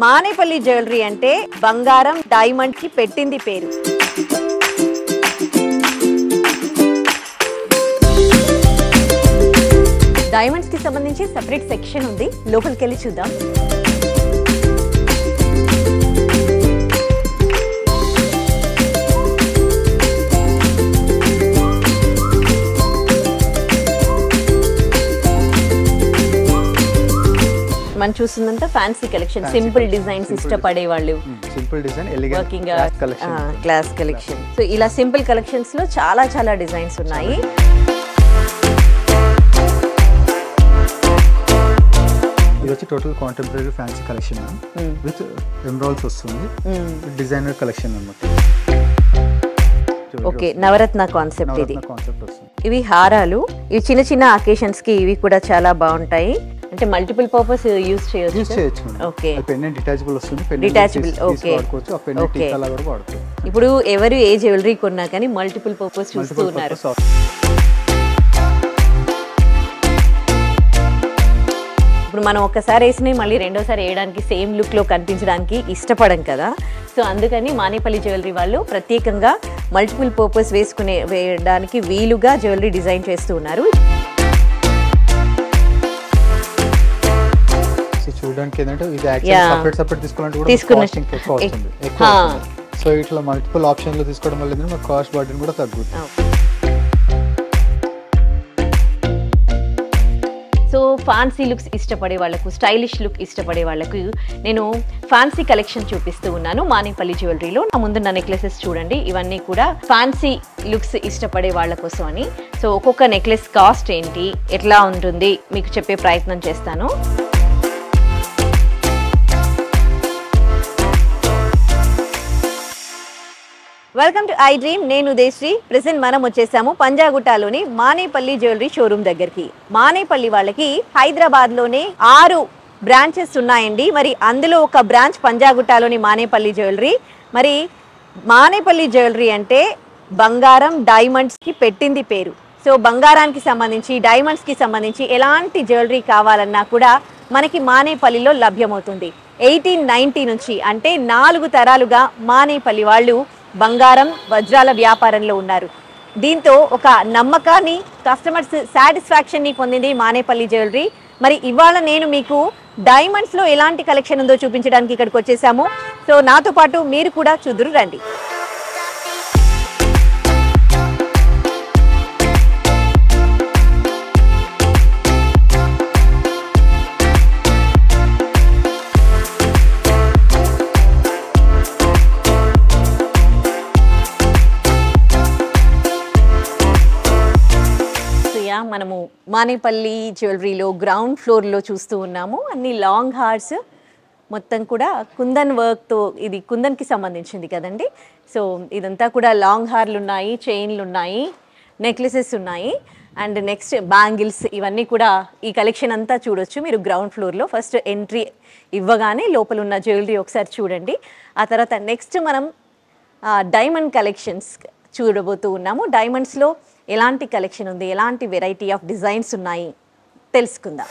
Manepalli jewellery అంటే బంగారం diamond కి పెట్టింది పేరు. డైమండ్స్ కి సంబంధించి సెపరేట్ సెక్షన్ ఉంది, లోపలికి వెళ్ళి చూద్దాం. మనం చూస్తుందంతా ఫ్యాన్సీ కలెక్షన్, సింపుల్ డిజైన్స్ ఇష్టపడే వాళ్ళు, simple design elegant class collection. So ఇలా సింపుల్ కలెక్షన్స్ లో చాలా చాలా డిజైన్స్ ఉన్నాయి. ఇది వచ్చి total contemporary fancy collection with emeralds వస్తుంది, డిజైనర్ కలెక్షన్ అన్నమాట. ఓకే, నవరత్న కాన్సెప్ట్ ఇది. ఇవి హారాలు, ఇవి చిన్న చిన్న అకేషన్స్ కి ఇవి కూడా చాలా బాగుంటాయి. అంటే మల్టిపుల్ పర్పస్ యూస్ చేయొచ్చు. ఓకే, పెండెంట్ డిటాచబుల్ వస్తుంది, డిటాచబుల్. ఓకే, ఇప్పుడు ఎవరు ఏ జ్యువెలరీ కొన్నా కానీ మల్టిపుల్ పర్పస్ చూస్తూ ఉన్నారు. ఇప్పుడు మనం ఒక్కసారి వేసినవి మళ్ళీ రెండోసారి వేయడానికి, సేమ్ లుక్ లో కనిపించడానికి ఇష్టపడం కదా. సో అందుకని మానేపల్లి జ్యువెలరీ వాళ్ళు ప్రత్యేకంగా మల్టిపుల్ పర్పస్ వేయడానికి వీలుగా జ్యువెలరీ డిజైన్ చేస్తూ ఉన్నారు. చూడడానికి ఏంటంటే ఇది యాక్చువల్లీ సెపరేట్ సెపరేట్ తీసుకోవాలంటే కూడా కాస్టింగ్ ఎక్కువ వస్తుంది. సో ఇట్లా మల్టిపుల్ ఆప్షన్లు తీసుకోవడం వల్ల ఏంటంటే మనకు కాస్ట్ బర్డెన్ కూడా తగ్గుతుంది. సో ఫ్యాన్సీ లుక్స్ ఇష్టపడే వాళ్ళకు, స్టైలిష్ లుక్ ఇష్టపడే వాళ్ళకు నేను ఫ్యాన్సీ కలెక్షన్ చూపిస్తూ ఉన్నాను మానేపల్లి జ్యువెలరీలో. నా ముందున్న నెక్లెసెస్ చూడండి, ఇవన్నీ కూడా ఫ్యాన్సీ లుక్స్ ఇష్టపడే వాళ్ళ కోసం అని. సో ఒక్కొక్క నెక్లెస్ కాస్ట్ ఏంటి, ఎట్లా ఉంటుంది మీకు చెప్పే ప్రయత్నం చేస్తాను. Welcome to I dream. నేను ఉదయశ్రీ. ప్రెసెంట్ మనం వచ్చేసాము పంజాగుట్టలోని మానేపల్లి జ్యువెలరీ షోరూమ్ దగ్గరికి. మానేపల్లి వాళ్ళకి హైదరాబాద్లోనే 6 బ్రాంచెస్ ఉన్నాయండి. మరి అందులో ఒక బ్రాంచ్ పంజాగుట్టలోని మానేపల్లి జ్యువెలరీ. మరి మానేపల్లి జ్యువెలరీ అంటే బంగారం డైమండ్స్కి పెట్టింది పేరు. సో బంగారానికి సంబంధించి, డైమండ్స్కి సంబంధించి ఎలాంటి జ్యువెలరీ కావాలన్నా కూడా మనకి మానేపల్లిలో లభ్యమవుతుంది. 1890 నుంచి అంటే 4 తరాలుగా మానేపల్లి వాళ్ళు బంగారం వజ్రాల వ్యాపారంలో ఉన్నారు. దీంతో ఒక నమ్మకాన్ని, కస్టమర్స్ సాటిస్ఫాక్షన్ని పొందింది మానేపల్లి జ్యువెలరీ. మరి ఇవాళ నేను మీకు డైమండ్స్లో ఎలాంటి కలెక్షన్ ఉందో చూపించడానికి ఇక్కడికి వచ్చేసాము. సో నాతో పాటు మీరు కూడా చూదురు రండి. మనము మానేపల్లి జ్యువెలరీలో గ్రౌండ్ ఫ్లోర్లో చూస్తూ ఉన్నాము. అన్ని లాంగ్ హార్స్, మొత్తం కూడా కుందన్ వర్క్తో, ఇది కుందన్కి సంబంధించింది కదండి. సో ఇదంతా కూడా లాంగ్ హార్లు ఉన్నాయి, చైన్లు ఉన్నాయి, నెక్లెసెస్ ఉన్నాయి, అండ్ నెక్స్ట్ బ్యాంగిల్స్. ఇవన్నీ కూడా ఈ కలెక్షన్ అంతా చూడొచ్చు మీరు గ్రౌండ్ ఫ్లోర్లో. ఫస్ట్ ఎంట్రీ ఇవ్వగానే లోపల ఉన్న జ్యువెలరీ ఒకసారి చూడండి. ఆ తర్వాత నెక్స్ట్ మనం డైమండ్ కలెక్షన్స్ చూడబోతూ ఉన్నాము. డైమండ్స్లో ఎలాంటి కలెక్షన్ ఉంది, ఎలాంటి వెరైటీ ఆఫ్ డిజైన్స్ ఉన్నాయి తెలుసుకుందాం.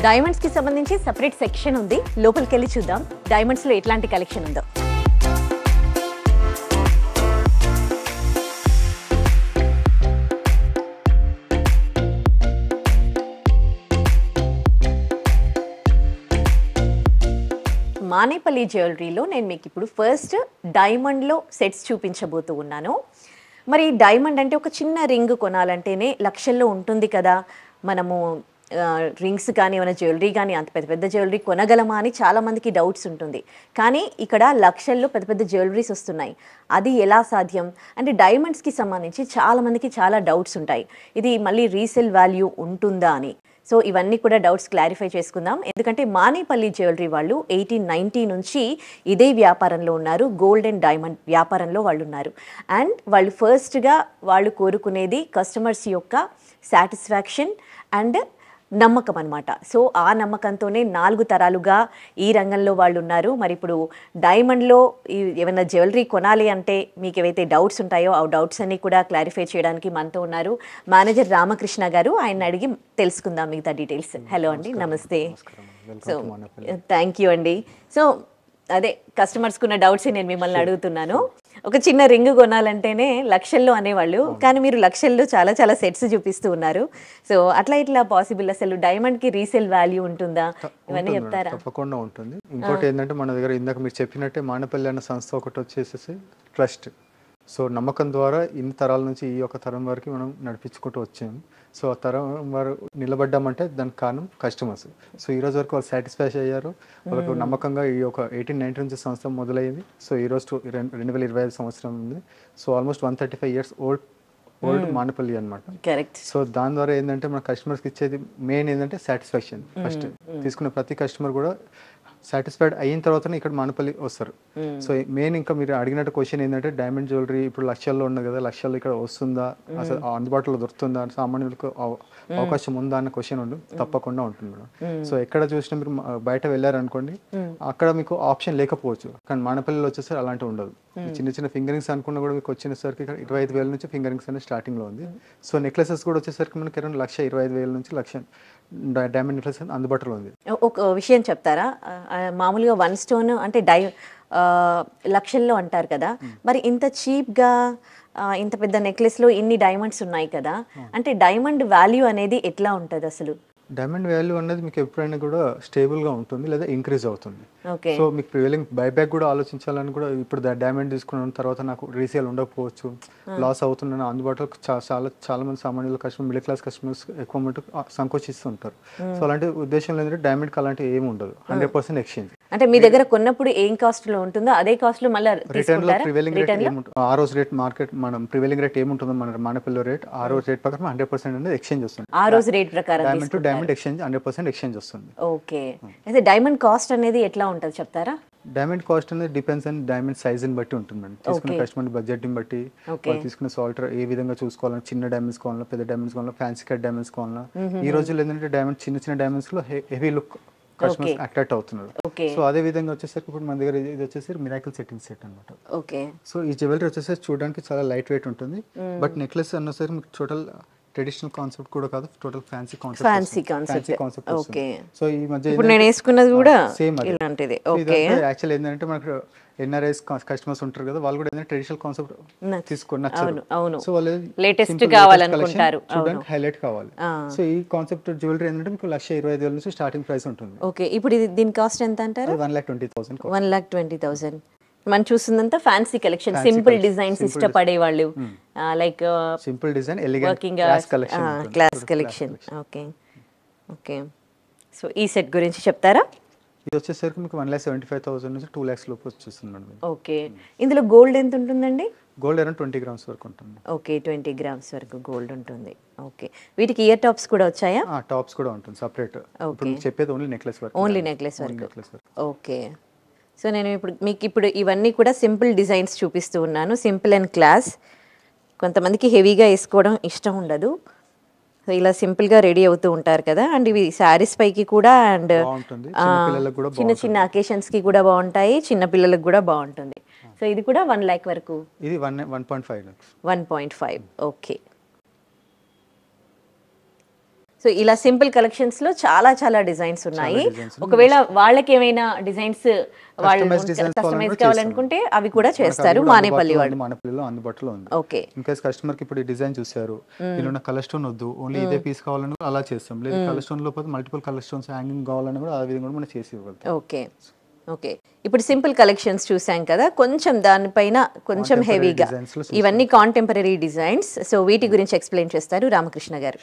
డైమండ్స్కి సంబంధించి సెపరేట్ సెక్షన్ ఉంది, లోపలికి వెళ్ళి చూద్దాం డైమండ్స్లో ఎట్లాంటి కలెక్షన్ ఉందో. మానేపల్లి జ్యువెలరీలో నేను మీకు ఇప్పుడు ఫస్ట్ డైమండ్లో సెట్స్ చూపించబోతూ ఉన్నాను. మరి డైమండ్ అంటే ఒక చిన్న రింగ్ కొనాలంటేనే లక్షల్లో ఉంటుంది కదా. మనము రింగ్స్ కానీ, ఏమైనా జ్యువెలరీ కానీ అంత పెద్ద పెద్ద జ్యువెలరీ కొనగలమా అని చాలామందికి డౌట్స్ ఉంటుంది. కానీ ఇక్కడ లక్షల్లో పెద్ద పెద్ద జ్యువెలరీస్ వస్తున్నాయి. అది ఎలా సాధ్యం అంటే డైమండ్స్కి సంబంధించి చాలామందికి చాలా డౌట్స్ ఉంటాయి. ఇది మళ్ళీ రీసేల్ వాల్యూ ఉంటుందా అని. సో ఇవన్నీ కూడా డౌట్స్ క్లారిఫై చేసుకుందాం. ఎందుకంటే మానేపల్లి జ్యువెలరీ వాళ్ళు 1890 నుంచి ఇదే వ్యాపారంలో ఉన్నారు, గోల్డ్ అండ్ డైమండ్ వ్యాపారంలో వాళ్ళు ఉన్నారు. అండ్ వాళ్ళు ఫస్ట్గా వాళ్ళు కోరుకునేది కస్టమర్స్ యొక్క సాటిస్ఫాక్షన్ అండ్ నమ్మకం అనమాట. సో ఆ నమ్మకంతోనే 4 తరాలుగా ఈ రంగంలో వాళ్ళు ఉన్నారు. మరి ఇప్పుడు డైమండ్లో ఏమైనా జ్యువెలరీ కొనాలి అంటే మీకు ఏవైతే డౌట్స్ ఉంటాయో ఆ డౌట్స్ అన్ని కూడా క్లారిఫై చేయడానికి మనతో ఉన్నారు మేనేజర్ రామకృష్ణ గారు. ఆయన అడిగి తెలుసుకుందాం మిగతా డీటెయిల్స్. హలో అండి, నమస్తే. సో థ్యాంక్ యూ అండి. సో అదే కస్టమర్స్కున్న డౌట్స్ నేను మిమ్మల్ని అడుగుతున్నాను. ఒక చిన్న రింగ్ కొనాలంటేనే లక్షల్లో అనేవాళ్ళు, కానీ మీరు లక్షల్లో చాలా చాలా సెట్స్ చూపిస్తూ ఉన్నారు. సో అట్లా ఇట్లా పాసిబుల్? అసలు డైమండ్కి రీసేల్ వాల్యూ ఉంటుందా? ఇవన్నీ చెప్తారా? తప్పకుండా ఉంటుంది. ఇంకోటి ఏంటంటే మన దగ్గర ఇందాక మీరు చెప్పినట్టే మానేపల్లి అన్న సంస్థ ఒకటి వచ్చేసేసి ట్రస్ట్. సో నమ్మకం ద్వారా ఇన్ని తరాల నుంచి ఈ యొక్క తరం వరకు మనం నడిపించుకుంటూ వచ్చాము. సో ఆ తరం వారు నిలబడ్డామంటే దానికి కారణం కస్టమర్స్. సో ఈ రోజు వరకు వాళ్ళు సాటిస్ఫై అయ్యారు. వాళ్ళకు నమ్మకంగా ఈ యొక్క 1890 నుంచి సంస్థ మొదలైంది. సో ఈ రోజు 2025 సంవత్సరం ఉంది. So almost 135 years old Manepalli అనమాట. కరెక్ట్. సో దాని ద్వారా ఏంటంటే మన కస్టమర్స్కి ఇచ్చేది మెయిన్ ఏంటంటే సాటిస్ఫాక్షన్. ఫస్ట్ తీసుకున్న ప్రతి కస్టమర్ కూడా సాటిస్ఫైడ్ అయిన తర్వాతనే ఇక్కడ మానేపల్లి వస్తారు. సో మెయిన్ ఇంకా మీరు అడిగినట్టు క్వశ్చన్ ఏంటంటే డైమండ్ జ్యువెలరీ ఇప్పుడు లక్షల్లో ఉన్నది కదా, లక్షల్లో ఇక్కడ వస్తుందా, అసలు అందుబాటులో దొరుకుతుందా, సామాన్యులకు అవకాశం ఉందా అన్న క్వశ్చన్ ఉంటుంది. తప్పకుండా ఉంటుంది మేడం. సో ఎక్కడ చూసినా మీరు బయట వెళ్ళారనుకోండి, అక్కడ మీకు ఆప్షన్ లేకపోవచ్చు, కానీ మానేపల్లిలో వచ్చేసరికి అలాంటివి ఉండదు. చిన్న చిన్న ఫింగరింగ్స్ అనుకున్నా కూడా మీకు వచ్చేసరికి ఇక్కడ 25,000 నుంచి ఫింగరింగ్స్ అనేది స్టార్టింగ్ లో ఉంది. సో నెక్లెసెస్ కూడా వచ్చేసరికి మనకి అరౌండ్ 1,25,000 నుంచి 1,00,000 డైమండ్ నెక్లెస్ అందుబాటులో ఉంది. ఒక విషయం చెప్తారా? మామూలుగా 1 స్టోన్ అంటే లక్షల్లో అంటారు కదా, మరి ఇంత చీప్గా ఇంత పెద్ద నెక్లెస్లో ఇన్ని డైమండ్స్ ఉన్నాయి కదా, అంటే డైమండ్ వాల్యూ అనేది ఎట్లా ఉంటుంది అసలు? డైమండ్ వాల్యూ అనేది మీకు ఎప్పుడైనా కూడా స్టేబుల్గా ఉంటుంది లేదా ఇంక్రీజ్ అవుతుంది. సో మీకు ప్రివైలింగ్ బైబ్యాక్ కూడా ఆలోచించాలని కూడా ఇప్పుడు డైమండ్ తీసుకున్న తర్వాత నాకు రీసేల్ ఉండకపోవచ్చు, లాస్ అవుతున్నాను, అందుబాటులో చాలా మంది సామాన్యుల కస్టమర్, మిడిల్ క్లాస్ కస్టమర్స్ ఎక్కువ మటుకు సంకోచిస్తుంటారు. సో అలాంటి ఉద్దేశంలో ఏంటంటే డైమండ్కి అలాంటి ఏమి ఉండదు, 100% ఎక్స్చేంజ్. అంటే మీ దగ్గర కొన్నప్పుడు ఏం కాస్ట్ లో ఉంటుందో అదే కాస్ట్ లో మళ్ళీ రిటర్న్ లో ప్రివైలింగ్ రేట్ ఏముంటుంది, ఆ రోజు రేట్ మార్కెట్ మనం ప్రివైలింగ్ రేట్ ఏముంటుందో మన మానేపల్లి రేట్ ఆ రోజు రేట్ ప్రకారం 100% అనేది ఎక్స్చేంజ్ వస్తుంది. ఆ రోజు రేట్ ప్రకారం diamond to diamond exchange 100% exchange వస్తుంది. ఓకే. అయితే డైమండ్ కాస్ట్ అనేది ఎట్లా ఉంటుంది చెప్తారా? డైమండ్ కాస్ట్ అనేది డిపెండ్స్ అండ్ డైమండ్ సైజ్ ని బట్టి ఉంటుంది మేడం. తీసుకున్న కస్టమర్ బడ్జెట్ ని బట్టి, వాళ్ళు తీసుకున్న సాల్ట్ ఏ విధంగా చూసుకోవాలని, చిన్న డైమండ్స్ కావాలా, పెద్ద డైమండ్స్ కావాలా, ఫ్యాన్సీ కట్ డైమండ్స్ కావాలా. ఈ రోజుల్లో ఏంటంటే డైమండ్ చిన్న డైమండ్స్ లో హెవీ లుక్ కస్టమర్స్ అట్రాక్ట్ అవుతున్నారు. సో అదే విధంగా వచ్చేసరికి ఇప్పుడు మన దగ్గర ఇది వచ్చేసరికి మిరాకిల్ సెట్టింగ్ సెట్ అనమాట. ఓకే. సో ఈ జ్యువెలరీ వచ్చేసరికి చూడడానికి చాలా లైట్ వెయిట్ ఉంటుంది, బట్ నెక్లెస్ అన్నసరికి మీకు టోటల్ ట్రెడిషనల్ కాన్సెప్ట్ కూడా కాదు, total fancy concept. Okay. So ఈ మధ్య ఇప్పుడు నేను వేసుకున్నది కూడా సేమ్ ఇలాంటిదే. ఓకే. యాక్చువల్ ఏంటంటే మనకు ఎన్ఆర్ఐస్ కస్టమర్స్ ఉంటారు కదా, వాళ్ళు కూడా ఏంటంటే ట్రెడిషనల్ కాన్సెప్ట్ తీసుకొని నచ్చదు. సో వాళ్ళు లేటెస్ట్ కావాలనుకుంటారు, చూడడానికి హైలైట్ కావాలి. సో ఈ కాన్సెప్ట్ జ్యువెలరీ ఏంటంటే మీకు 1,25,000 నుంచి స్టార్టింగ్ ప్రైస్ ఉంటుంది. ఓకే. ఇప్పుడు దీని కాస్ట్ ఎంత అంటారు? 1,20,000. 1,20,000. మనం చూస్తుందంతా ఫ్యాన్సీ కలెక్షన్, సింపుల్ డిజైన్స్ ఇష్టపడే వాళ్ళు, like simple design, elegant class collection. Okay. Okay. So ఈ సెట్ గురించి చెప్తారా? ఇది వచ్చేసరికి మీకు 1,75,000 నుంచి 2 lakhs లోపు వచ్చేస్తుంది మేడం. ఓకే. ఇందులో గోల్డ్ ఎంత ఉంటుందండి? గోల్డ్ అరౌండ్ 20 grams వరకు ఉంటుంది. ఓకే, 20 grams వరకు గోల్డ్ ఉంటుంది. ఓకే. వీటికి ఇయర్ టాప్స్ కూడా వచ్చాయా? టాప్స్ కూడా ఉంటుంది సెపరేట్. ఇప్పుడు చెప్పేది ఓన్లీ నెక్లెస్ వరకు. ఓన్లీ నెక్లెస్ వరకు. ఓకే. సో నేను ఇప్పుడు ఇవన్నీ కూడా సింపుల్ డిజైన్స్ చూపిస్తూ ఉన్నాను, సింపుల్ అండ్ క్లాస్. కొంతమందికి హెవీగా వేసుకోవడం ఇష్టం ఉండదు, సో ఇలా సింపుల్గా రెడీ అవుతూ ఉంటారు కదా. అండ్ ఇవి శారీస్ పైకి కూడా అండ్ చిన్న చిన్న అకేషన్స్కి కూడా బాగుంటాయి, చిన్న పిల్లలకు కూడా బాగుంటుంది. సో ఇది కూడా 1 lakh వరకు. ఇది 1.5 lakhs. 1.5. ఓకే. సో ఇలా సింపుల్ కలెక్షన్స్ లో చాలా చాలా డిజైన్స్ ఉన్నాయి. ఒకవేళ వాళ్ళకి ఏమైనా డిజైన్స్ కస్టమైజ్ కావాలనుకుంటే అవి కూడా చేస్తారు మానేపల్లి వాళ్ళు. మానేపల్లిలో అందుబాటులో ఉంది. ఓకే. ఇన్కేస్ కస్టమర్ కి ఇప్పుడు డిజైన్ చూసారు, ఇలా కలర్ స్టోన్ వద్దు, ఓన్లీ ఇదే పీస్ కావాలని అలా చేస్తాం. లేదు కలర్ స్టోన్ లో మల్టిపుల్ కలర్ స్టోన్స్ హ్యాంగింగ్ కావాలని కూడా ఆ విధంగా కూడా మనం చేసి ఇవ్వగలుగుతాం. ఓకే. ఓకే. ఇప్పుడు సింపుల్ కలెక్షన్స్ చూసాం కదా, కొంచెం దానిపైన కొంచెం హెవీగా ఇవన్నీ కాంటెంపరీ డిజైన్స్. సో వీటి గురించి ఎక్స్ప్లెయిన్ చేస్తారు రామకృష్ణ గారు.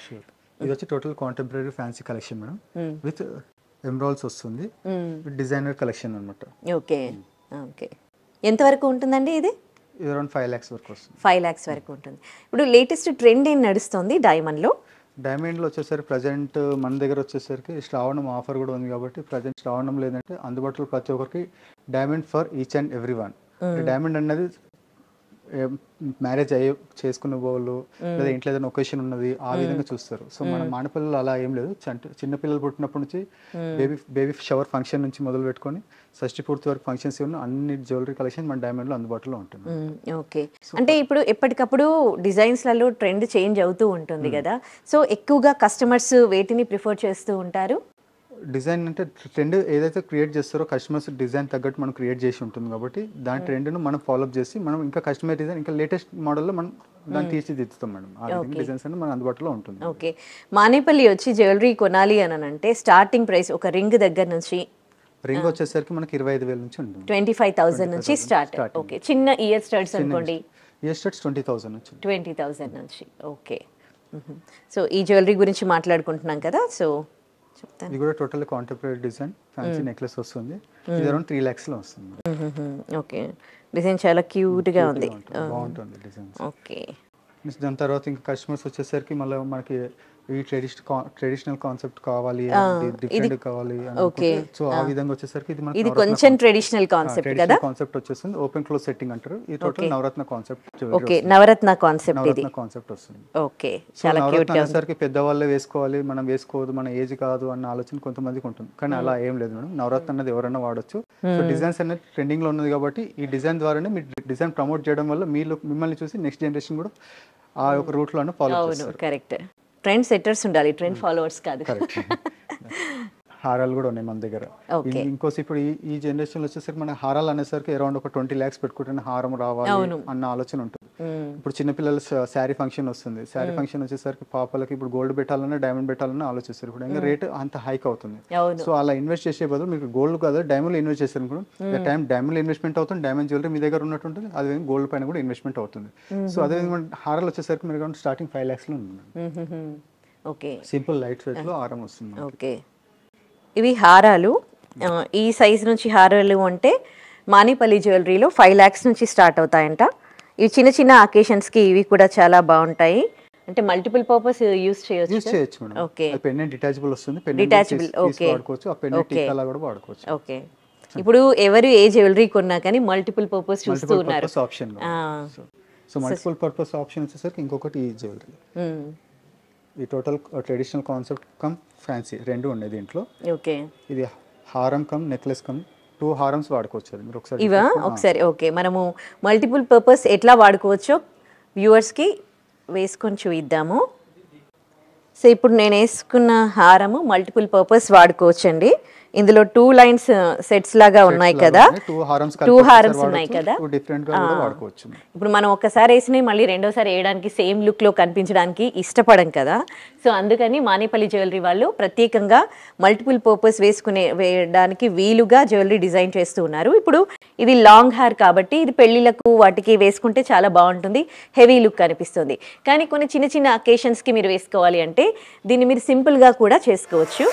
ఇది వచ్చి total contemporary fancy collection madam, with emeralds వస్తుంది, డిజైనర్ కలెక్షన్ అన్నమాట. ఓకే. ఓకే. ఎంత వరకు ఉంటుందండి ఇది? ఇది అరౌండ్ 5 lakhs వరకు వస్తుంది. 5 lakhs వరకు ఉంటుంది. ఇప్పుడు లేటెస్ట్ ట్రెండ్ ఏం నడుస్తుంది డైమండ్లో? డైమండ్లో వచ్చేసరికి ప్రజెంట్ మన దగ్గర వచ్చేసరికి శ్రావణం ఆఫర్ కూడా ఉంది కాబట్టి ప్రజెంట్ శ్రావణంలో ఏంటంటే అందుబాటులో ప్రతి ఒక్కరికి diamond for each and every one. Diamond అనేది మ్యారేజ్ అయ్యి చేసుకున్న వాళ్ళు లేదా ఇంట్లో ఏదైనా ఒకేషన్ ఉన్నది ఆ విధంగా చూస్తారు. సో మన మానపల్లిలో అలా ఏం లేదు. చిన్న పిల్లలు పుట్టినప్పటి నుంచి బేబీ షవర్ ఫంక్షన్ నుంచి మొదలు పెట్టుకొని షష్టి పూర్తి వరకు ఫంక్షన్స్ ఉన్న అన్ని జ్యువెలరీ కలెక్షన్ మన డైమండ్లో అందుబాటులో ఉంటుంది. ఓకే, అంటే ఇప్పుడు ఎప్పటికప్పుడు డిజైన్స్లలో ట్రెండ్ చేంజ్ అవుతూ ఉంటుంది కదా, సో ఎక్కువగా కస్టమర్స్ వేటిని ప్రిఫర్ చేస్తూ ఉంటారు? డిజైన్ అంటే ట్రెండ్ ఏదైతే క్రియేట్ చేస్తారో కస్టమర్స్ డిజైన్ తగ్గట్టు మనం క్రియేట్ చేసి ఉంటుంది కాబట్టి దాని ట్రెండ్ను మనం ఫాలోఅప్ చేసి మనం ఇంకా కస్టమర్ డిజైన్ ఇంకా లేటెస్ట్ మోడల్లో మనం దాన్ని తీర్చిదిద్దుతాం మేడం. ఆ విధంగా డిజైన్స్ అనేది మన అందుబాటులో ఉంటుంది. ఓకే, మానేపల్లి వచ్చి జ్యువెలరీ కొనాలి అని అంటే స్టార్టింగ్ ప్రైస్ ఒక రింగ్ దగ్గర నుంచి రింగ్ వచ్చేసరికి మనకి 25,000 నుంచి ఉంటుంది. 25,000 నుంచి స్టార్ట్. ఓకే, చిన్న ఇయర్ స్టడ్స్ అనుకోండి ఇయర్ స్టడ్స్ 20,000 నుంచి 20,000 నుంచి. ఓకే, సో ఈ జ్యువెలరీ గురించి మాట్లాడుకుంటున్నాం కదా, సో చెప్తాను. ఇది కూడా total contemporary design fancy necklace వస్తుంది. ఇది అరౌండ్ 3 lakhs లో వస్తుంది. ఓకే, డిజైన్ చాలా క్యూట్ గా ఉంది, బాగుంటుంది డిజైన్. ఓకే, దాని తర్వాత ఇంకా కస్టమర్స్ వచ్చేసరికి మళ్ళీ మనకి ఈ ట్రెడిషనల్ కాన్సెప్ట్ కావాలి, డిఫరెంట్ కావాలి, సో ఆ విధంగా వచ్చేసరికి ఇది కొంచెం ట్రెడిషనల్ కాన్సెప్ట్ కదా. కాన్సెప్ట్ వచ్చేస్తుంది ఓపెన్ క్లోజ్ సెట్టింగ్ అంటారు. ఇది టోటల్ నవరత్న కాన్సెప్ట్. ఓకే, నవరత్న కాన్సెప్ట్ ఇది. కాన్సెప్ట్ వస్తుంది. ఓకే, చాలా క్యూట్ గా ఉంది. పెద్దవాళ్ళే వేసుకోవాలి, మనం వేసుకోవద్దు, మన ఏజ్ కాదు అన్న ఆలోచన కొంతమందికి ఉంటుంది, కానీ అలా ఏం లేదు మేడం. నవరత్న అనేది ఎవరైనా వాడొచ్చు. సో డిజైన్స్ అనేది ట్రెండింగ్ లో ఉన్నది కాబట్టి ఈ డిజైన్ ద్వారానే మీరు డిజైన్ ప్రమోట్ చేయడం వల్ల మిమ్మల్ని చూసి నెక్స్ట్ జనరేషన్ కూడా ఆ ఒక రూట్ లోనే ఫాలో చేస్తారు. కరెక్ట్, ట్రెండ్ సెట్టర్స్ ఉండాలి, ట్రెండ్ ఫాలోవర్స్ కాదు. హారాలు కూడా ఉన్నాయి మన దగ్గర. ఇంకోసి ఇప్పుడు ఈ జనరేషన్ లో వచ్చేసరికి మన హారాలు అనేసరికి అరౌండ్ ఒక 20 lakhs పెట్టుకుంటే హారం రావాలి అన్న ఆలోచన ఉంటుంది. ఇప్పుడు చిన్నపిల్లల శారీ ఫంక్షన్ వస్తుంది. శారీ ఫంక్షన్ వచ్చేసరికి పాపలకి ఇప్పుడు గోల్డ్ పెట్టాలన్నా డైమండ్ పెట్టాలన్నా ఆలోచిస్తారు. ఇప్పుడు ఇంకా రేట్ అంత హైక్ అవుతుంది. సో అలా ఇన్వెస్ట్ చేసే బదులు మీకు గోల్డ్ కాదు డైమండ్ ఇన్వెస్ట్ చేస్తారు అనుకోండి, టైం డైమండ్ ఇన్వెస్ట్మెంట్ అవుతుంది, డైమండ్ జ్యువెలరీ మీ దగ్గర ఉన్నట్టు ఉంటుంది, అదే గోల్డ్ పైన కూడా ఇన్వెస్ట్మెంట్ అవుతుంది. సో అదేవిధంగా హారాలు వచ్చేసరికి మీరు స్టార్టింగ్ 5 lakhs లో ఉంది. ఓకే, సింపుల్ లైట్ వెయిట్ లో హారం వస్తుంది. ఓకే, ఇవి హారాలు. ఈ సైజ్ నుంచి హారాలు అంటే మానేపల్లి జ్యువెలరీలో 5 lakhs నుంచి స్టార్ట్ అవుతాయంట. ఇవి చిన్న చిన్న అకేషన్స్కి ఇవి కూడా చాలా బాగుంటాయి, అంటే మల్టిపుల్ పర్పస్ యూస్ చేయొచ్చు. ఓకే, పెండెంట్ డిటాచబుల్ వస్తుంది, డిటాచబుల్. ఓకే, వాడుకోవచ్చు, ఆ పెండెంట్ టీకాలా కూడా వాడుకోవచ్చు. ఓకే, ఇప్పుడు ఎవరు ఏ జ్యువెలరీ కొన్నా కానీ మల్టిపుల్ పర్పస్ చూస్తూ ఉన్నారు. సో మల్టిపుల్ పర్పస్ ఆప్షన్ వచ్చేసరికి ఇంకొకటి ఈ జ్యువెలరీ. ఈ total traditional concept come fancy రెండు ఉన్నాయి దీంట్లో. ఓకే, ఇది హారం కమ్ నెక్లెస్ కమ్ 2 హారమ్స్ వాడుకోవచ్చు. అది మీరు ఒకసారి ఇవా ఒకసారి. ఓకే, మనము మల్టిపుల్ పర్పస్ ఎట్లా వాడుకోవచ్చో వ్యూవర్స్కి వేసుకొని చూద్దాము. సో ఇప్పుడు నేను వేసుకున్న హారము మల్టిపుల్ పర్పస్ వాడుకోవచ్చండి. ఇందులో 2 lines సెట్స్ లాగా ఉన్నాయి కదా, 2 హారమ్స్ ఉన్నాయి కదా. ఇప్పుడు మనం ఒక్కసారి వేసినవి మళ్ళీ రెండోసారి వేయడానికి సేమ్ లుక్ లో కనిపించడానికి ఇష్టపడం కదా. సో అందుకని మానేపల్లి జ్యువెలరీ వాళ్ళు ప్రత్యేకంగా మల్టిపుల్ పర్పస్ వేయడానికి వీలుగా జ్యువెలరీ డిజైన్ చేస్తూ ఉన్నారు. ఇప్పుడు ఇది లాంగ్ హెయిర్ కాబట్టి ఇది పెళ్లిలకు వాటికి వేసుకుంటే చాలా బాగుంటుంది, హెవీ లుక్ అనిపిస్తుంది. కానీ కొన్ని చిన్న చిన్న అకేషన్స్కి మీరు వేసుకోవాలి అంటే దీన్ని మీరు సింపుల్గా కూడా చేసుకోవచ్చు.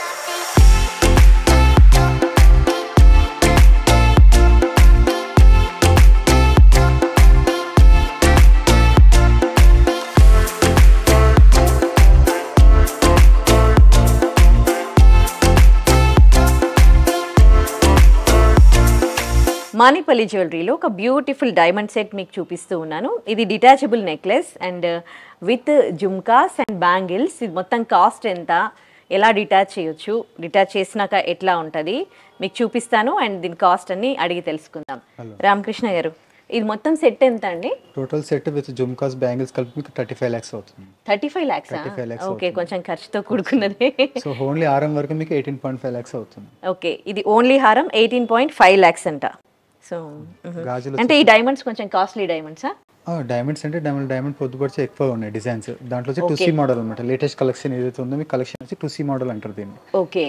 మానేపల్లి జ్యువెలరీలో ఒక బ్యూటిఫుల్ డైమండ్ సెట్ మీకు చూపిస్తూ ఉన్నాను. ఇది detachable necklace and with jhumkas and bangles. ఇది మొత్తం కాస్ట్ ఎంత, ఎలా డిటాచ్ చేయొచ్చు, డిటాచ్ చేసినాక ఎట్లా ఉంటుంది మీకు చూపిస్తాను అండ్ దీని కాస్ట్ అన్ని అడిగి తెలుసుకుందాం. రామకృష్ణ గారు, ఇది మొత్తం సెట్ ఎంత అండి? Total set with jhumkas bangles కలిపి మీకు 35 lakhs అవుతుంది. 35 lakhs? ఓకే, కొంచెం ఖర్చుతో కూడుకున్నది. సో ఓన్లీ హారం వరకు మీకు 18.5 lakhs అవుతుంది. ఓకే, ఇది ఓన్లీ హారం 18.5 lakhs అంట. సో అంటే ఈ డైమండ్స్ కొంచెం కాస్ట్లీ డైమండ్సా? డైమండ్స్ అంటే డైమండ్ పొద్దుపరిచే ఎక్కువ ఉన్నాయి డిజైన్స్. దాంట్లో వచ్చి 2C మోడల్ అనమాట. లేటెస్ట్ కలెక్షన్ ఏదైతే ఉందో మీ కలెక్షన్ వచ్చి 2C మోడల్ అంటారు దీన్ని. ఓకే,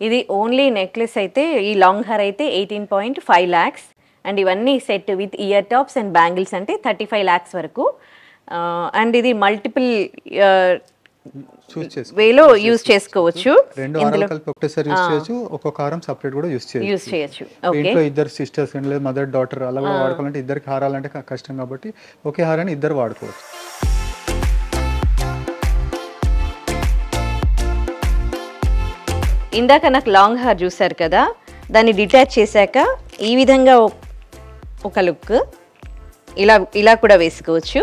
ఇది ఓన్లీ నెక్లెస్ అయితే ఈ లాంగ్ హెయిర్ అయితే 18.5 lakhs అండ్ ఇవన్నీ set with ear tops and bangles అంటే 35 lakhs వరకు. అండ్ ఇది మల్టిపుల్ వేలో యూజ్ చేసుకోవచ్చు. రెండు హారాలు కలిపి ఒకటేసారి యూజ్ చేయొచ్చు, ఒక్కొక్క హారం సెపరేట్ కూడా యూజ్ చేయొచ్చు. ఇంట్లో ఇద్దరు సిస్టర్స్ లేదా మదర్ డాటర్ అలా కూడా వాడుకోవాలంటే ఇద్దరికి హారాలంటే కష్టం కాబట్టి ఒకే హారాన్ని ఇద్దరు వాడుకోవచ్చు. ఇందాక నాకు లాంగ్ హెయిర్ చూసారు కదా, దాన్ని డిటాచ్ చేశాక ఈ విధంగా ఒక లుక్, ఇలా కూడా వేసుకోవచ్చు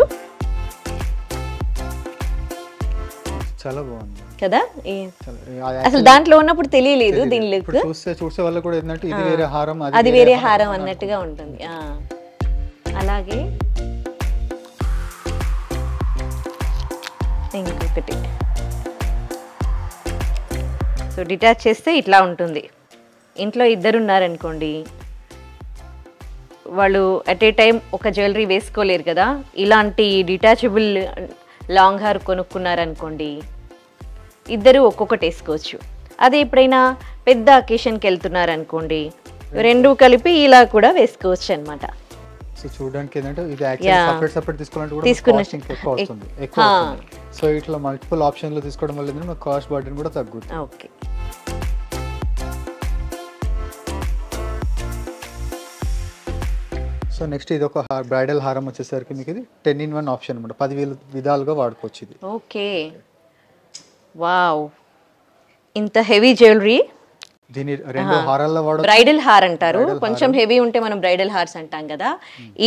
చాలా బాగుంది కదా. చాలా అసలు దాంట్లో ఉన్నప్పుడు తెలియలేదు దీని లుక్. చూసే వాళ్ళు కూడా ఏంటంటే ఇది వేరే హారం అది వేరే హారం అన్నట్టుగా ఉంటుంది. అలాగే ఇంకొకటి సో డిటాచ్ చేస్తే ఇట్లా ఉంటుంది. ఇంట్లో ఇద్దరు ఉన్నారనుకోండి, వాళ్ళు అట్ ఏ టైం ఒక జ్యువెలరీ వేసుకోలేరు కదా. ఇలాంటి డిటాచబుల్ లాంగ్ హార్ కొనుక్కున్నారనుకోండి, ఇద్దరు ఒక్కొక్కటి వేసుకోవచ్చు. అదే ఎప్పుడైనా పెద్ద అకేషన్కి వెళ్తున్నారనుకోండి, రెండు కలిపి ఇలా కూడా వేసుకోవచ్చు అనమాట. సో చూడడానికి ఏంటంటే ఇది యాక్చువల్లీ సెపరేట్ తీసుకోవాలంటే కూడా కాస్టింగ్ ఎక్కువ అవుతుంది. సో ఇట్లా మల్టిపుల్ ఆప్షన్లు తీసుకోవడం వల్ల ఏంటంటే మనకు కాస్ట్ బర్డెన్ కూడా తగ్గుతుంది. ఓకే. సో నెక్స్ట్ ఇది ఒక బ్రైడల్ హారం వచ్చేసరికి మీకు ఇది 10-in-1 ఆప్షన్ అనమాట. 10 విధాలుగా వాడుకోవచ్చు ఇది. ఓకే, వావ్, ఇంత హెవీ జ్యువెలరీ. దీని రెండు హారాల్లో వాడొచ్చు. బ్రైడల్ హార్ అంటారు, కొంచెం హెవీ ఉంటే మనం బ్రైడల్ హార్స్ అంటాం కదా.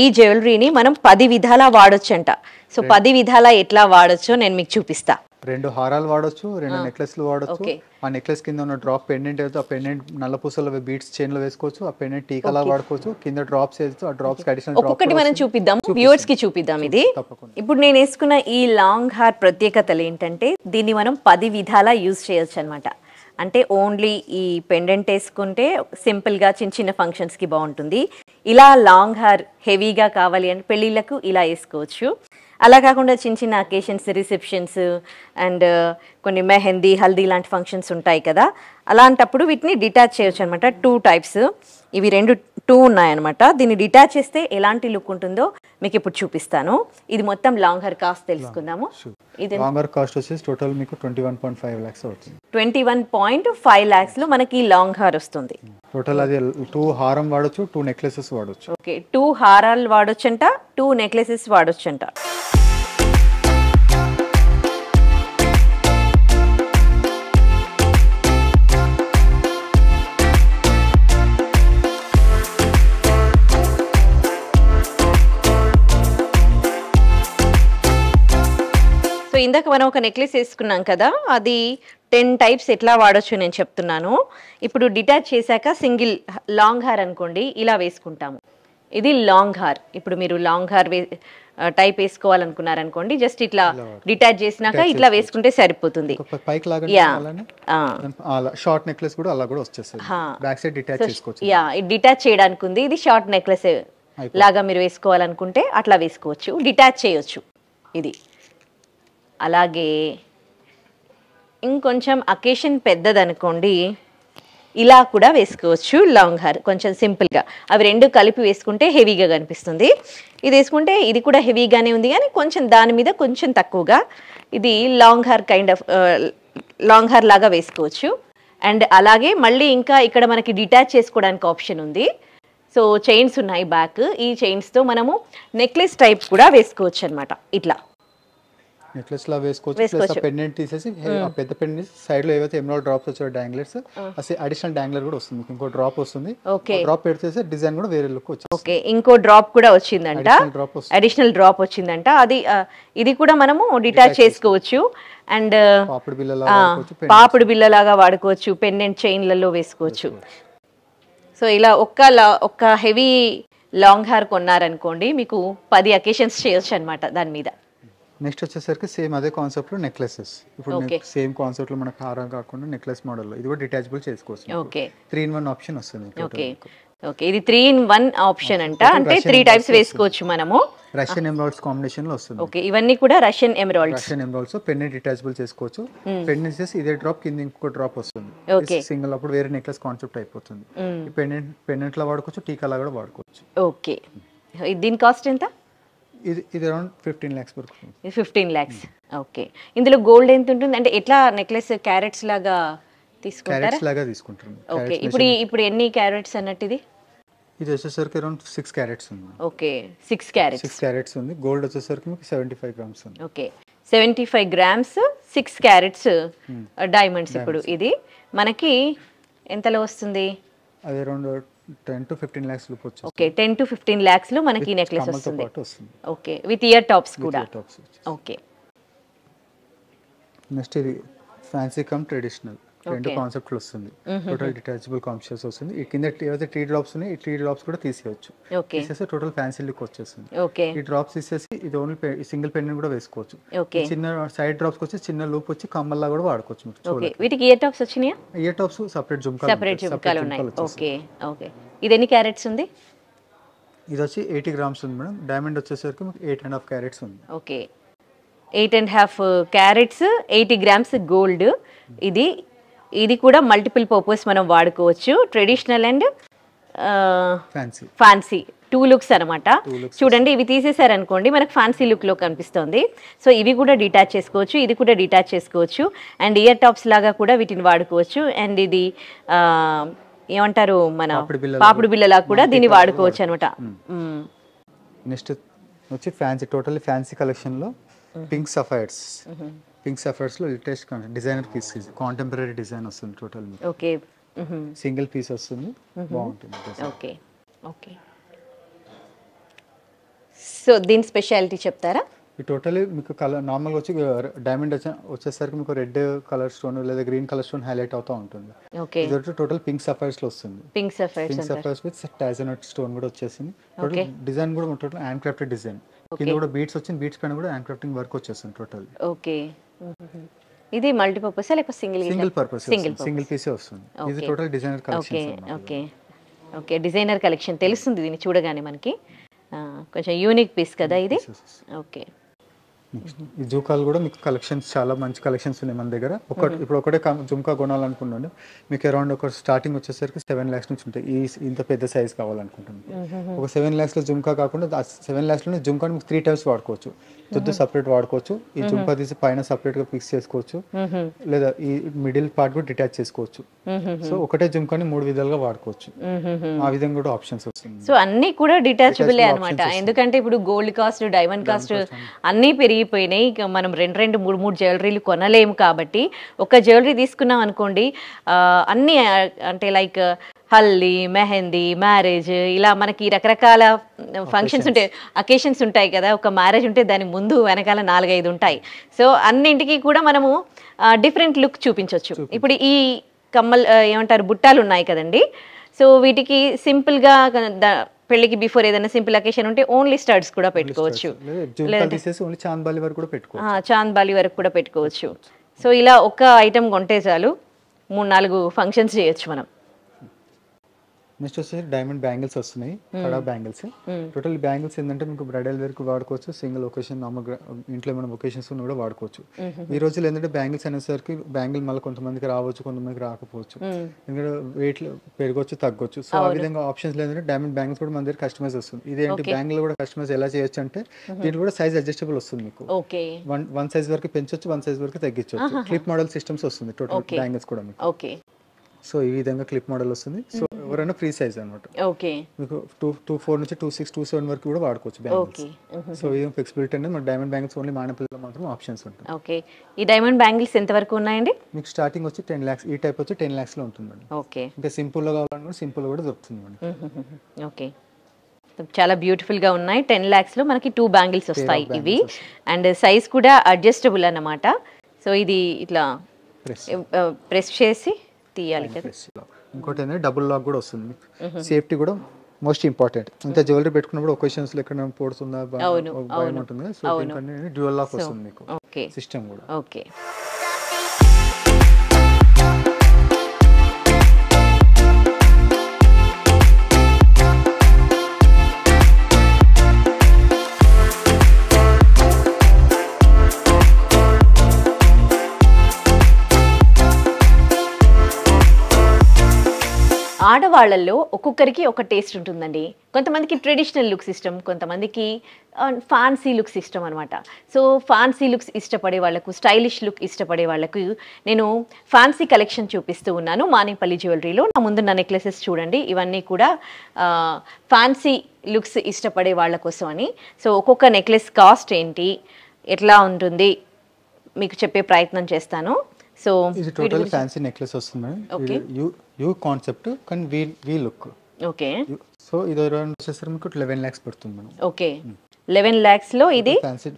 ఈ జ్యువెలరీని మనం 10 విధాలా వాడొచ్చు అంట. సో 10 విధాలా ఎట్లా వాడొచ్చో నేను మీకు చూపిస్తా. 2 హారాలు వాడొచ్చు, 2 నెక్లెస్లు వాడొచ్చు. ఆ నెక్లెస్ కింద ఉన్న డ్రాప్ పెండెంట్ అయితే ఆ పెండెంట్ నల్ల పూసల బీడ్స్ చైన్ లో వేసుకోవచ్చు. ఆ పెండెంట్ టీకాలా వాడుకోవచ్చు. కింద డ్రాప్స్ వేస్తూ ఆ డ్రాప్స్ అడిషనల్ ఒక్కొక్కటి మనం చూపిద్దాం, వ్యూవర్స్ కి చూపిద్దాం. ఇది ఇప్పుడు నేను వేసుకున్న ఈ లాంగ్ హార్ ప్రత్యేకతలు ఏంటంటే దీన్ని మనం 10 విధాలా యూజ్ చేయొచ్చు అనమాట. అంటే ఓన్లీ ఈ పెండెంట్ వేసుకుంటే సింపుల్గా చిన్న చిన్న ఫంక్షన్స్కి బాగుంటుంది. ఇలా లాంగ్ హార్ హెవీగా కావాలి అంటే పెళ్ళిళ్ళకు ఇలా వేసుకోవచ్చు. అలా కాకుండా చిన్న చిన్న అకేషన్స్, రిసెప్షన్స్ అండ్ కొన్ని మెహందీ, హల్దీ లాంటి ఫంక్షన్స్ ఉంటాయి కదా, అలాంటప్పుడు వీటిని డిటాచ్ చేయొచ్చు అనమాట. 2 టైప్స్, ఇవి 2 ఉన్నాయన్నమాట. దీన్ని డిటాచ్ చేస్తే ఎలాంటి లుక్ ఉంటుందో మీకు ఇప్పుడు చూపిస్తాను. ఇది మొత్తం లాంగ్ హార్ కాస్ట్ తెలుసుకుందాము. ఇది లాంగ్ హార్ కాస్ట్ వచ్చేసి టోటల్ మీకు 21.5 lakhs అవుతుంది. 21.5 lakhs లో మనకి లాంగ్ హార్ వస్తుంది. టోటల్ అది 2 హారం వాడొచ్చు, 2 నెక్లెసెస్ వాడొచ్చు. ఓకే, 2 హారాలు వాడొచ్చంట, 2 నెక్లెసెస్ వాడొచ్చంట. సో ఇందాక మనం ఒక నెక్లెస్ వేసుకున్నాం కదా, అది 10 టైప్స్ ఎట్లా వాడొచ్చు నేను చెప్తున్నాను. ఇప్పుడు డిటాచ్ చేశాక సింగిల్ లాంగ్ హార్ అనుకోండి, ఇలా వేసుకుంటాము. ఇది లాంగ్ హార్. ఇప్పుడు మీరు లాంగ్ హార్ టైప్ వేసుకోవాలనుకున్నారనుకోండి, జస్ట్ ఇట్లా డిటాచ్ చేసినాక ఇట్లా వేసుకుంటే సరిపోతుంది. పైకి షార్ట్ నెక్లెస్ కూడా అలా కూడా వచ్చేస్తుంది. బ్యాక్ సైడ్ డిటాచ్ చేసుకోవచ్చు. డిటాచ్ చేయడానికి ఉంది. ఇది షార్ట్ నెక్లెస్ లాగా మీరు వేసుకోవాలనుకుంటే అట్లా వేసుకోవచ్చు, డిటాచ్ చేయొచ్చు ఇది. అలాగే ఇంకొంచెం అకేషన్ పెద్దదనుకోండి, ఇలా కూడా వేసుకోవచ్చు లాంగ్ హార్, కొంచెం సింపుల్గా. అవి 2 కలిపి వేసుకుంటే హెవీగా కనిపిస్తుంది. ఇది వేసుకుంటే ఇది కూడా హెవీగానే ఉంది, కానీ కొంచెం దాని మీద కొంచెం తక్కువగా. ఇది long hair kind of long hair లాగా వేసుకోవచ్చు. అండ్ అలాగే మళ్ళీ ఇంకా ఇక్కడ మనకి డిటాచ్ చేసుకోవడానికి ఆప్షన్ ఉంది. సో చైన్స్ ఉన్నాయి బ్యాక్, ఈ చైన్స్తో మనము నెక్లెస్ టైప్ కూడా వేసుకోవచ్చు అనమాట. ఇట్లా నెక్లెస్ లా వేసుకోవచ్చు. పెండెంట్ తీసేసి ఆ పెద్ద పెండెంట్ సైడ్ లో ఏవైతే ఎమరాల్డ్ డ్రాప్స్ వచ్చాయో డాంగ్లర్స్, అడిషనల్ డాంగ్లర్ కూడా వస్తుంది. ఇంకో డ్రాప్ వస్తుంది. డ్రాప్ పెడితే డిజైన్ కూడా వేరే లుక్ వచ్చింది. ఓకే, ఇంకో డ్రాప్ కూడా వచ్చిందంట, అడిషనల్ డ్రాప్ వచ్చిందంట. అది ఇది కూడా మనము డిటాచ్ చేసుకోవచ్చు. అండ్ పాపిడి బిల్లలాగా వాడుకోవచ్చు, పెండెంట్ చైన్లలో వేసుకోవచ్చు. సో ఇలా ఒక్క హెవీ లాంగ్ హార్ కొన్నారనుకోండి, మీకు 10 అకేషన్స్ చేయొచ్చు అనమాట దాని మీద. నెక్స్ట్ వచ్చేసరికి సేమ్ అదే కాన్సెప్ట్ లో నెక్లెసెస్. ఇప్పుడు సేమ్ కాన్సెప్ట్ లో మనకు హారం కాకుండా నెక్లెస్ మోడల్ లో ఇది కూడా డిటాచబుల్ చేసుకోవచ్చు. ఓకే, 3-in-1 ఆప్షన్ వస్తుంది. ఓకే, ఇది 3-in-1 ఆప్షన్ అంట. అంటే 3 టైప్స్ వేసుకోవచ్చు మనము. రష్యన్ ఎమరాల్డ్స్ కాంబినేషన్ లో వస్తుంది. ఓకే, ఇవన్నీ కూడా రష్యన్ ఎమరాల్డ్స్. పెండెంట్ డిటాచబుల్ చేసుకోవచ్చు. పెండెంట్ చేసి ఇదే డ్రాప్ కింద ఇంకో డ్రాప్ వస్తుంది. ఓకే, సింగిల్ అప్పుడు వేరే నెక్లెస్ కాన్సెప్ట్ అయిపోతుంది. పెండెంట్ లా వాడుకోవచ్చు, టీకా లా కూడా వాడుకోవచ్చు. ఓకే, దీని కాస్ట్ ఎంత? ఇది అరౌండ్ 15 lakhs వరకు. 15 lakhs. ఓకే, ఇందులో గోల్డ్ ఎంత ఉంటుంది? అంటే ఎట్లా నెక్లెస్ క్యారెట్స్ లాగా తీసుకుంటారా? క్యారెట్స్ లాగా తీసుకుంటారు. ఓకే, ఇప్పుడు ఎన్ని క్యారెట్స్ అన్నట్టు ఇది? ఇది వచ్చేసరికి అరౌండ్ 6 carats ఉంది. ఓకే, 6 carats ఉంది. గోల్డ్ వచ్చేసరికి మీకు 75 grams ఉంది. Okay, 75 grams 6 carats diamonds. ఇప్పుడు ఇది మనకి ఎంతలో వస్తుంది? అది అరౌండ్ 10 to 15 lakhs లోపు వచ్చేస్తుంది. ఓకే 10 to 15 lakhs లో మనకి ఈ నెక్లెస్ కమ్మలతో వస్తుంది. పాటు వస్తుంది. ఓకే విత్ ఇయర్ టాప్స్ కూడా. టాప్స్. ఓకే నెక్స్ట్ ఇది ఫ్యాన్సీ కమ్ ట్రెడిషనల్ రెండు కాన్సెప్ట్లు వస్తుంది. టోటల్ డిటాచబుల్ కాన్షియస్ వస్తుంది. ఈ కింద ఏవైతే 3 డ్రాప్స్ ఉన్నాయి ఈ 3 డ్రాప్స్ కూడా తీసేయచ్చు. ఓకే తీసేస్తే టోటల్ ఫ్యాన్సీ లుక్ వచ్చేస్తుంది. ఓకే ఈ డ్రాప్స్ తీసేసి ఇది ఓన్లీ సింగిల్ పెండెంట్ కూడా వేసుకోవచ్చు. ఓకే చిన్న సైడ్ డ్రాప్స్ వచ్చి చిన్న లూప్ వచ్చి కమ్మల్లా కూడా వాడుకోవచ్చు. ఓకే వీటికి ఇయర్ టాప్స్ వచ్చినాయా? ఇయర్ టాప్స్ సెపరేట్ జుమ్కాలు ఉన్నాయి. ఓకే ఓకే ఇది ఎన్ని క్యారెట్స్ ఉంది? ఇది వచ్చి 80 grams ఉంది మేడం. డైమండ్ వచ్చేసరికి 8.5 carats ఉంది. Okay 8.5 carats 80 grams gold. ఇది కూడా మల్టిపుల్ పర్పస్ మనం వాడుకోవచ్చు. ట్రెడిషనల్ అండ్ ఫ్యాన్సీ 2 లుక్స్ అనమాట. చూడండి ఇవి తీసేసారనుకోండి మనకు ఫ్యాన్సీ లుక్ లో కనిపిస్తుంది. సో ఇవి కూడా డిటాచ్ చేసుకోవచ్చు, ఇది కూడా డిటాచ్ చేసుకోవచ్చు. అండ్ ఇయర్ టాప్స్ లాగా కూడా వీటిని వాడుకోవచ్చు. అండ్ ఇది ఏమంటారు మన పాపిడి బిల్లలా కూడా దీన్ని వాడుకోవచ్చు అనమాట. నెక్స్ట్ వచ్చి ఫ్యాన్సీ టోటల్లీ ఫ్యాన్సీ కలెక్షన్ లో పింక్ సఫైర్స్. పింక్ సఫైర్స్ లో latest designer piece contemporary design వస్తుంది. టోటల్ ఓకే సింగిల్ పీస్ వస్తుంది. బాగుంటుంది. ఓకే ఓకే సో దీని స్పెషాలిటీ చెప్తారా? ఈ టోటలీ మీకు కలర్ నార్మల్గా వచ్చి డైమండ్ వచ్చేసరికి మీకు రెడ్ కలర్ స్టోన్ లేదా గ్రీన్ కలర్ స్టోన్ హైలైట్ అవుతూ ఉంటుంది. ఓకే ఇది వచ్చి టోటల్ పింక్ సఫైర్స్ లో వస్తుంది. పింక్ సఫైర్స్ విత్ టైజనట్ స్టోన్ కూడా వచ్చేసింది. టోటల్ డిజైన్ కూడా టోటల్ హ్యాండ్ క్రాఫ్టెడ్ డిజైన్. కింద కూడా బీట్స్ వచ్చింది. బీట్స్ పైన కూడా హ్యాండ్ క్రాఫ్టింగ్ వర్క్ వచ్చేస్తుంది టోటల్. ఓకే ఇది మల్టీపర్పస్ లేకపోతే సింగిల్ పర్పస్ సింగిల్ పీసే వస్తుంది. ఇది total designer collection. Okay okay designer collection తెలుస్తుంది దీన్ని చూడగానే మనకి. కొంచెం యూనిక్ పీస్ కదా ఇది. ఓకే ఈ జుంకాలు కూడా మీకు కలెక్షన్స్ చాలా మంచి కలెక్షన్స్ ఉన్నాయి మన దగ్గర. ఇప్పుడు ఒకటే జుంకా కొనాలనుకున్నాను మీకు అరౌండ్ ఒక స్టార్టింగ్ వచ్చేసరికి 7 lakhs నుంచి ఉంటాయి. ఇంత పెద్ద సైజ్ కావాలనుకుంటున్నాను. ఒక 7 lakhs లో జుంకా కాకుండా 7 lakhs లోనే జుంకాని మీకు 3 types వాడుకోవచ్చు. దుద్దు సపరేట్ వాడుకోవచ్చు. ఈ జుంకా తీసి పైన సపరేట్ గా ఫిక్స్ చేసుకోవచ్చు. లేదా ఈ మిడిల్ పార్ట్ కూడా డిటాచ్ చేసుకోవచ్చు. సో ఒకటే జుంకాని 3 విధాలుగా వాడుకోవచ్చు. ఆ విధంగా కూడా ఆప్షన్స్ వస్తుంది. సో అన్ని కూడా డిటాచబుల్ అన్నమాట. ఎందుకంటే ఇప్పుడు గోల్డ్ కాస్ట్ డైమండ్ కాస్ట్ అన్ని పెరిగిపోయినాయి. ఇక మనం 2-3 జ్యువెలరీలు కొనలేము కాబట్టి ఒక జ్యువెలరీ తీసుకున్నాం అనుకోండి అన్ని అంటే లైక్ హల్దీ, మెహందీ, మ్యారేజ్ ఇలా మనకి రకరకాల ఫంక్షన్స్ ఉంటాయి, అకేషన్స్ ఉంటాయి కదా. ఒక మ్యారేజ్ ఉంటే దాని ముందు వెనకాల 4-5 ఉంటాయి. సో అన్నింటికి కూడా మనము డిఫరెంట్ లుక్ చూపించవచ్చు. ఇప్పుడు ఈ కమ్మల్ ఏమంటారు బుట్టాలు ఉన్నాయి కదండి. సో వీటికి సింపుల్గా పెళ్లికి బిఫోర్ ఏదైనా సింపుల్ అకేషన్ ఉంటే ఓన్లీ స్టడ్స్ కూడా పెట్టుకోవచ్చు. చాంద్ బాలి వరకు కూడా పెట్టుకోవచ్చు. సో ఇలా ఒక ఐటమ్ కొంటే చాలు 3-4 ఫంక్షన్స్ చేయొచ్చు మనం. నెక్స్ట్ వచ్చేసి డైమండ్ బ్యాంగిల్స్ వస్తున్నాయి. కడా బ్యాంగిల్స్. టోటల్ బ్యాంగిల్స్ ఏంటంటే మీకు బ్రైడల్ వేర్ కు వాడుకోవచ్చు. సింగిల్ ఒకేషన్ నార్మల్ ఇంట్లో ఏమైనా ఒకేషన్స్ కూడా వాడుకోవచ్చు. ఈ రోజుల్లో ఏంటంటే బ్యాంగిల్స్ అనేసరికి బ్యాంగిల్ మళ్ళీ కొంతమందికి రావచ్చు, కొంతమందికి రాకపోవచ్చు. ఎందుకంటే వెయిట్ పెరగొచ్చు, తగ్గొచ్చు. సో ఆ విధంగా ఆప్షన్స్ లేదంటే డైమండ్ బ్యాంగిల్స్ కూడా మన దగ్గర కస్టమైజ్ వస్తుంది. ఇదేంటి బ్యాంగిల్ కూడా కస్టమైజ్ ఎలా చేయొచ్చు అంటే దీంట్లో కూడా సైజ్ అడ్జస్టబుల్ వస్తుంది. మీకు 1 size వరకు పెంచొచ్చు, 1 size వరకు తగ్గించవచ్చు. క్లిప్ మోడల్ సిస్టమ్స్ వస్తుంది టోటల్ బ్యాంగిల్స్ కూడా మీకు. సో ఈ విధంగా క్లిప్ మోడల్ వస్తుంది. సో ఎవరైనా ఫ్రీ సైజ్ అనమాట. మీకు 2.4 నుంచి 2.6, 2.7 వరకు కూడా వాడుకోవచ్చు బ్యాంగిల్స్. సో ఇది ఫ్లెక్సిబిలిటీ అనేది మన డైమండ్ బ్యాంగిల్స్ ఓన్లీ మానేపల్లిలో మాత్రం ఆప్షన్స్ ఉంటాయి. ఓకే ఈ డైమండ్ బ్యాంగిల్స్ ఎంత వరకు ఉన్నాయండి? మీకు స్టార్టింగ్ వచ్చి 10 lakhs. ఈ టైప్ వచ్చి 10 lakhs లో ఉంటుంది. ఓకే ఇంకా సింపుల్ గా కావాలనుకుంటే సింపుల్ కూడా దొరుకుతుంది. ఓకే చాలా బ్యూటిఫుల్ గా ఉన్నాయి. 10 lakhs లో మనకి 2 బ్యాంగిల్స్ వస్తాయి ఇవి. అండ్ సైజ్ కూడా అడ్జస్టబుల్ అన్నమాట. సో ఇది ఇట్లా ప్రెస్ చేసి తీయాలి కదా. ఇంకోటి ఏంటంటే డబుల్ లాక్ కూడా వస్తుంది. సేఫ్టీ కూడా మోస్ట్ ఇంపార్టెంట్. ఇంత జ్యువెలరీ పెట్టుకున్నప్పుడు ఒకేషన్స్ లో ఎక్కడ పోడుతుందా భయం ఉంటుంది. సో దీనికన్నా డ్యూయల్ లాక్ వస్తుంది మీకు సిస్టమ్ కూడా. ఓకే ఆడవాళ్ళల్లో ఒక్కొక్కరికి ఒక టేస్ట్ ఉంటుందండి. కొంతమందికి ట్రెడిషనల్ లుక్స్ ఇష్టం, కొంతమందికి ఫ్యాన్సీ లుక్స్ ఇష్టం అనమాట. సో ఫ్యాన్సీ లుక్స్ ఇష్టపడే వాళ్ళకు, స్టైలిష్ లుక్ ఇష్టపడే వాళ్ళకు నేను ఫ్యాన్సీ కలెక్షన్ చూపిస్తూ ఉన్నాను మానేపల్లి జ్యువెలరీలో. నా ముందున్న నెక్లెసెస్ చూడండి, ఇవన్నీ కూడా ఫ్యాన్సీ లుక్స్ ఇష్టపడే వాళ్ళ కోసం అని. సో ఒక్కొక్క నెక్లెస్ కాస్ట్ ఏంటి, ఎట్లా ఉంటుంది మీకు చెప్పే ప్రయత్నం చేస్తాను. సో ఇది టోటల్ ఫ్యాన్సీ నెక్లెస్ వస్తుంది మేడం. యూ కాన్సెప్ట్ కానీ వి లుక్ ఓకే. సో ఇది అరౌండ్ వచ్చేసరికి మీకు 11 lakhs పడుతుంది మేడం. ఓకే, 11 lakhs లో ఇది ఫ్యాన్సీ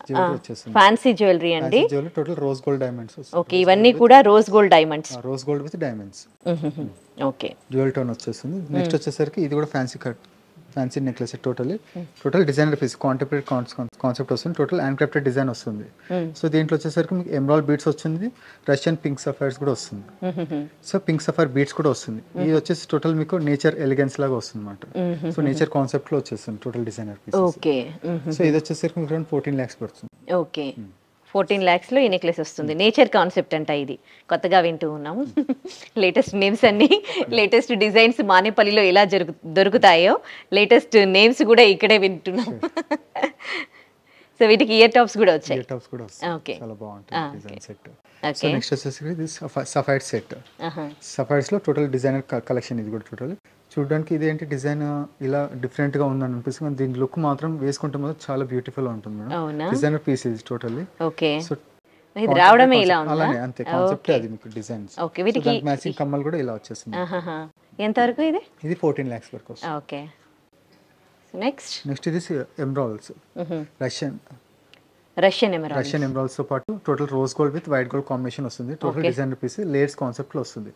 జ్యువెలరీ వచ్చేస్తుంది. ఫ్యాన్సీ జ్యువెలరీ అండి. Jewellery total rose gold diamonds. Okay, ఇవన్నీ కూడా rose gold diamonds. Rose gold with diamonds. Okay, dual tone వచ్చేస్తుంది. నెక్స్ట్ వచ్చేసరికి ఇది కూడా fancy necklace. Total designer piece contemporary concept వస్తుంది. టోటల్ హ్యాండ్ డిజైన్ వస్తుంది. సో దీంట్లో వచ్చేసరికి మీకు ఎమరాల్డ్ బీడ్స్ వచ్చింది, రష్యన్ పింక్ సఫైర్స్ కూడా వస్తుంది. సో పింక్ సఫైర్ బీడ్స్ కూడా వస్తుంది. ఇది వచ్చేసి టోటల్ మీకు నేచర్ ఎలిగెన్స్ లాగా వస్తుంది అనమాట. సో నేచర్ కాన్సెప్ట్ లో వచ్చేస్తుంది total designer piece. Okay. So ఇది వచ్చేసరికి మీకు అరౌండ్ 14 lakhs పడుతుంది. ఓకే, 14 lakhs లో ఈ నెక్లెస్ వస్తుంది. నేచర్ కాన్సెప్ట్ అంట, ఇది కొత్తగా వింటూ ఉన్నాము. లేటెస్ట్ నేమ్స్ అన్ని, లేటెస్ట్ డిజైన్స్ మానేపల్లిలో ఎలా దొరుకుతాయో లేటెస్ట్ నేమ్స్ కూడా ఇక్కడే వింటున్నాం. సో వీటికి ఇయర్ టాప్స్ కూడా వచ్చాయి. ఇయర్ టాప్స్ కూడా వస్తాయి. ఓకే, చాలా బాగుంటుంది design set. So okay. Next వచ్చేసి ఇది సఫైర్ సెట్. సఫైర్స్ లో టోటల్ డిజైనర్ కలెక్షన్. ఇది కూడా టోటల్ చూడడానికి ఇది ఏంటి డిజైన్ ఇలా డిఫరెంట్ గా ఉందని అనిపిస్తుంది. దీని లుక్ మాత్రం వేసుకుంటే మాత్రం చాలా బ్యూటిఫుల్ గా ఉంటుంది మేడం. అవునా? డిజైనర్ పీస్ ఇది టోటల్లీ. ఓకే, సో ఇది రావడమే ఇలా ఉందా? అలానే అంతే కాన్సెప్ట్ అది మీకు డిజైన్స్. ఓకే, వీటికి మ్యాచింగ్ కమ్మలు కూడా ఇలా వచ్చేస్తుంది. ఎంత వరకు ఇది? ఇది 14 lakhs వరకు వస్తుంది. ఓకే. నెక్స్ట్ ఇది ఎమరాల్డ్స్. రష్యన్ ఎమరాల్డ్స్ తో పాటు total rose gold with white gold combination వస్తుంది. Total designer piece layers concept లో వస్తుంది.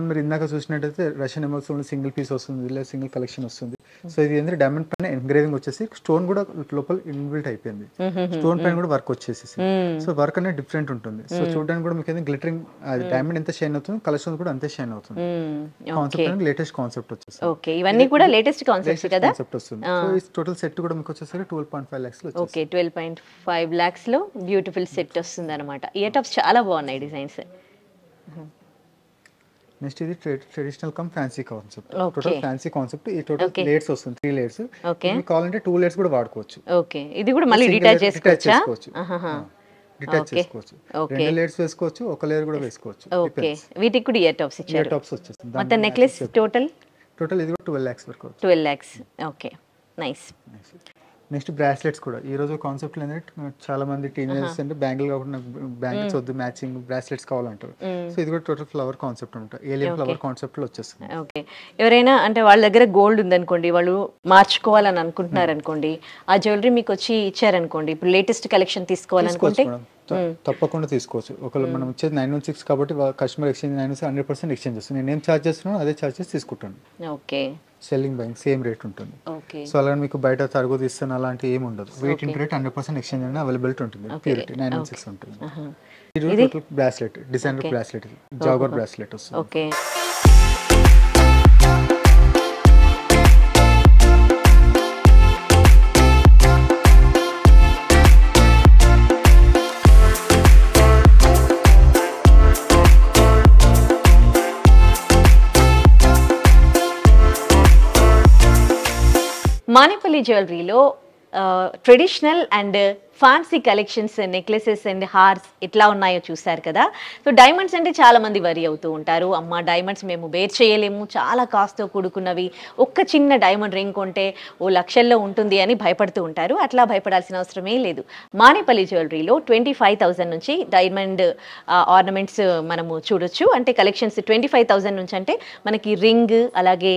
మీరు ఇందాక చూసినట్టయితే Russian emeralds only single piece వస్తుంది, ఇలా సింగిల్ కలెక్షన్ వస్తుంది. సో ఇది ఏంటంటే డైమండ్ పైన ఎంగ్రేవింగ్ వచ్చేసి స్టోన్ కూడా లోపల ఇన్బిల్ట్ అయిపోయింది. స్టోన్ పైన కూడా వర్క్ వచ్చేసి. సో వర్క్ అనేది డిఫరెంట్ ఉంటుంది. సో చూడడానికి కూడా మీకు గ్లిటరింగ్ డైమండ్ ఎంత షైన్ అవుతుంది, కలెక్షన్ కూడా అంతే షైన్ అవుతుంది. కాన్సెప్ట్ లేటెస్ట్ కాన్సెప్ట్ వచ్చేసి. ఓకే, ఇవన్నీ కూడా లేటెస్ట్ కాన్సెప్ట్ కదా. కాన్సెప్ట్ వస్తుంది. సో ఈ టోటల్ సెట్ కూడా మీకు వచ్చేసరికి 12.5 lakhs లో. ఓకే, 12.5 lakhs లో బ్యూటిఫుల్ సెట్ వస్తుంది అనమాట. ఇయర్ టాప్స్ చాలా బాగున్నాయి డిజైన్స్. నెక్స్ట్ ఇది traditional come fancy concept. Total fancy concept. ఈ టోటల్ లేయర్స్ వస్తుంది, 3 layers. మీకు కావాలంటే 2 layers కూడా వాడుకోవచ్చు. ఓకే, ఇది కూడా మళ్ళీ డిటాచ్ చేసుకోవచ్చా? డిటాచ్ చేసుకోవచ్చు. 2 layers వేసుకోవచ్చు, ఒక లేయర్ కూడా వేసుకోవచ్చు. ఓకే, వీటికి కూడా ఇయర్ టాప్స్ ఇచ్చారు. ఇయర్ టాప్స్ వచ్చేస్తుంది. మొత్తం నెక్లెస్ టోటల్ ఇది కూడా 12 lakhs వరకు. 12 lakhs. Okay, nice. Next bracelets కూడా ఈ రోజు కాన్సెప్ట్ ఏంటంటే చాలా మంది టీనేజర్స్ అంటే బ్యాంగిల్ కాకుండా బ్యాంగిల్స్ వద్దు, మ్యాచింగ్ బ్రాస్లెట్స్ కావాలంటారు. సో ఇది కూడా టోటల్ ఫ్లవర్ కాన్సెప్ట్ ఉంటుంది. ఏలియన్ ఫ్లవర్ కాన్సెప్ట్ లో వచ్చేస్తుంది. ఓకే, ఎవరైనా అంటే వాళ్ళ దగ్గర గోల్డ్ ఉందనుకోండి, వాళ్ళు మార్చుకోవాలని అనుకుంటున్నారు అనుకోండి, ఆ జ్యువెలరీ మీకు వచ్చి ఇచ్చారనుకోండి, ఇప్పుడు లేటెస్ట్ కలెక్షన్ తీసుకోవాలనుకుంటే తప్పకుండా తీసుకోవచ్చు. ఒకవేళ మనం వచ్చేది 916 కాబట్టి కస్టమర్ ఎక్స్చేంజ్ 100% ఎక్స్చేంజ్ చేస్తుంది. నేను ఏం ఛార్జ్ చేస్తున్నాను అదే ఛార్జెస్ తీసుకుంటాను. Okay, selling buying same rate ఉంటుంది. సో అలాగే మీకు బయట తరుగు తీస్తాను అలాంటి ఏమి ఉండదు. వెయిట్ ఇంటి రేట్ 100% ఎక్స్చేంజ్ అనేది అవైలబిలిటీ ఉంటుంది. ప్యూరిటీ 916 ఉంటుంది. ఇది టోటల్ బ్రాస్లెట్, డిజైనర్ బ్రాస్లెట్, జాగర్ బ్రాస్లెట్ వస్తుంది. ఓకే. మానేపల్లి జ్యువెలరీలో traditional and fancy collections, necklaces and హార్స్ ఎట్లా ఉన్నాయో చూసారు కదా. సో డైమండ్స్ అంటే చాలా మంది వరి అవుతూ ఉంటారు, అమ్మ డైమండ్స్ మేము బేర్ చేయలేము, చాలా కాస్ట్తో కూడుకున్నవి, ఒక్క చిన్న డైమండ్ రింగ్ కొంటే ఓ లక్షల్లో ఉంటుంది అని భయపడుతూ ఉంటారు. అట్లా భయపడాల్సిన అవసరమే లేదు. మానేపల్లి జ్యువెలరీలో 25,000 నుంచి డైమండ్ ఆర్నమెంట్స్ మనము చూడొచ్చు. అంటే కలెక్షన్స్ 25,000 నుంచి అంటే మనకి రింగ్, అలాగే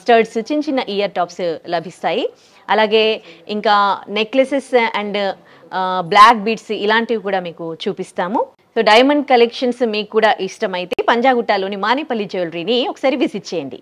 స్టడ్స్, చిన్న చిన్న ఇయర్ టాప్స్ లభిస్తాయి. అలాగే ఇంకా నెక్లెసెస్ అండ్ బ్లాక్ బీడ్స్ ఇలాంటివి కూడా మీకు చూపిస్తాము. సో డైమండ్ కలెక్షన్స్ మీకు కూడా ఇష్టమైతే పంజాగుట్టలోని మానేపల్లి జ్యువెలరీని ఒకసారి విజిట్ చేయండి.